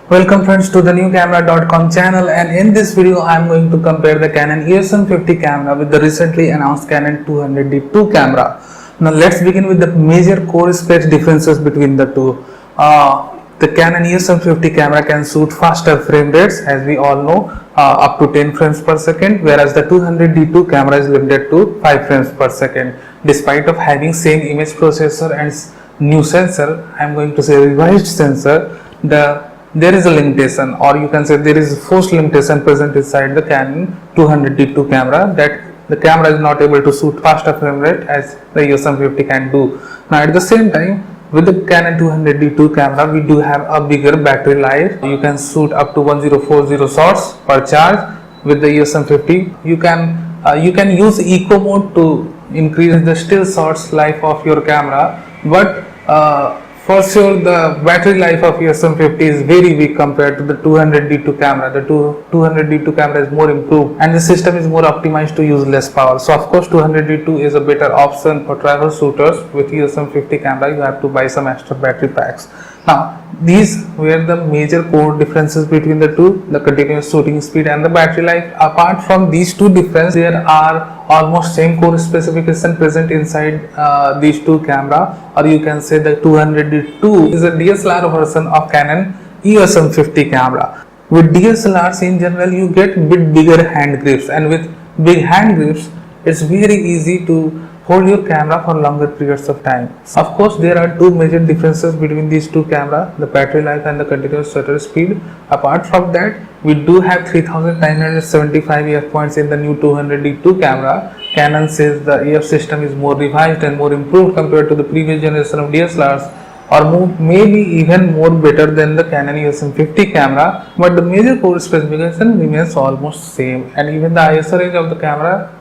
Welcome friends to the newcamera.com channel, and in this video I am going to compare the Canon EOS M50 camera with the recently announced Canon 200D2 camera. Now let's begin with the major core specs differences between the two. The Canon EOS M50 camera can shoot faster frame rates, as we all know, up to 10 frames per second, whereas the 200D2 camera is limited to 5 frames per second. Despite of having same image processor and new sensor, I am going to say revised sensor, there is a limitation, or you can say there is a forced limitation present inside the Canon 200D2 camera, that the camera is not able to shoot faster frame rate as the EOS M50 can do. Now at the same time, with the Canon 200D2 camera, we do have a bigger battery life. You can shoot up to 1040 shots per charge. With the EOS M50, you can use eco mode to increase the still shots life of your camera, but for sure the battery life of EOS M50 is very weak compared to the 200D2 camera. The 200D2 camera is more improved and the system is more optimized to use less power. So of course 200D2 is a better option for travel shooters. With EOS M50 camera you have to buy some extra battery packs. Now these were the major core differences between the two, the continuous shooting speed and the battery life. Apart from these two differences, there are almost same core specification present inside these two camera, or you can say the 200D2 is a DSLR version of Canon EOS M50 camera. With DSLRs in general you get bit bigger hand grips, and with big hand grips it's very easy to hold your camera for longer periods of time. Of course there are two major differences between these two cameras, the battery life and the continuous shutter speed. Apart from that, we do have 3975 EF points in the new 200D2 camera. Canon says the EF system is more revised and more improved compared to the previous generation of DSLRs, or maybe even more better than the Canon EOS M50 camera, but the major core specification remains almost same, and even the ISO range of the camera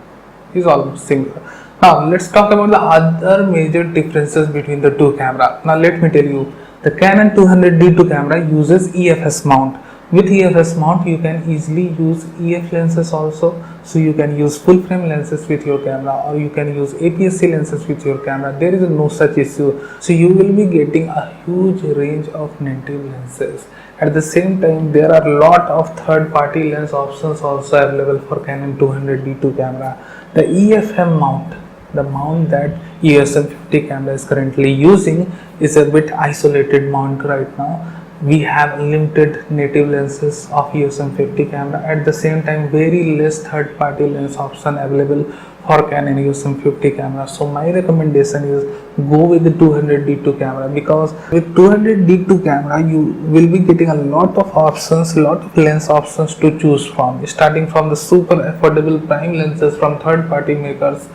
is almost similar. Now let's talk about the other major differences between the two cameras. Now let me tell you, the Canon 200D2 camera uses EFS mount. With EFS mount you can easily use EF lenses also, so you can use full frame lenses with your camera, or you can use APS-C lenses with your camera. There is no such issue, so you will be getting a huge range of native lenses. At the same time, there are a lot of third-party lens options also available for Canon 200D2 camera. The EFM mount, the mount that EOS M50 camera is currently using, is a bit isolated mount right now. We have limited native lenses of EOS M50 camera. At the same time, very less third-party lens option available for Canon EOS M50 camera. So my recommendation is go with the 200D2 camera, because with 200D2 camera you will be getting a lot of options, lot of lens options to choose from, starting from the super affordable prime lenses from third-party makers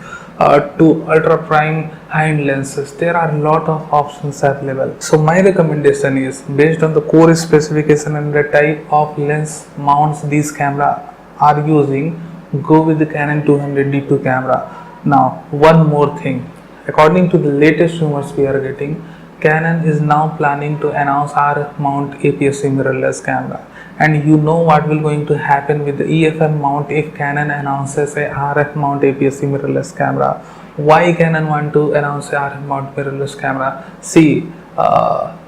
to ultra prime high-end lenses. There are a lot of options available. So my recommendation is, based on the core specification and the type of lens mounts these camera are using, go with the Canon 200D2 camera. Now one more thing, according to the latest rumors we are getting, Canon is now planning to announce RF mount APS-C mirrorless camera, and you know what will going to happen with the EFM mount if Canon announces a RF mount APS-C mirrorless camera. Why Canon want to announce a RF mount mirrorless camera? See,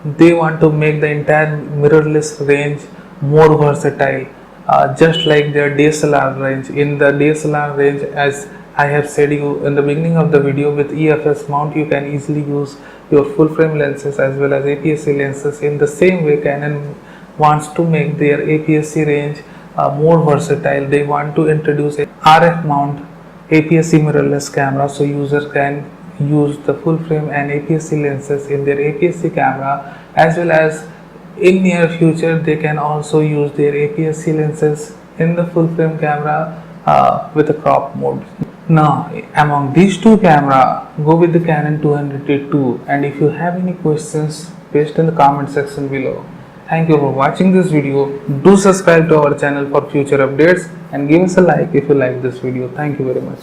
they want to make the entire mirrorless range more versatile, just like their DSLR range. In the DSLR range, as I have said you in the beginning of the video, with EFS mount you can easily use your full frame lenses as well as APS-C lenses. In the same way, Canon wants to make their APS-C range more versatile. They want to introduce a RF mount APS-C mirrorless camera, so users can use the full frame and APS-C lenses in their APS-C camera, as well as in near future they can also use their APS-C lenses in the full frame camera with a crop mode. Now among these two cameras, go with the Canon 200D2, and if you have any questions, paste in the comment section below. Thank you for watching this video. Do subscribe to our channel for future updates and give us a like if you like this video. Thank you very much.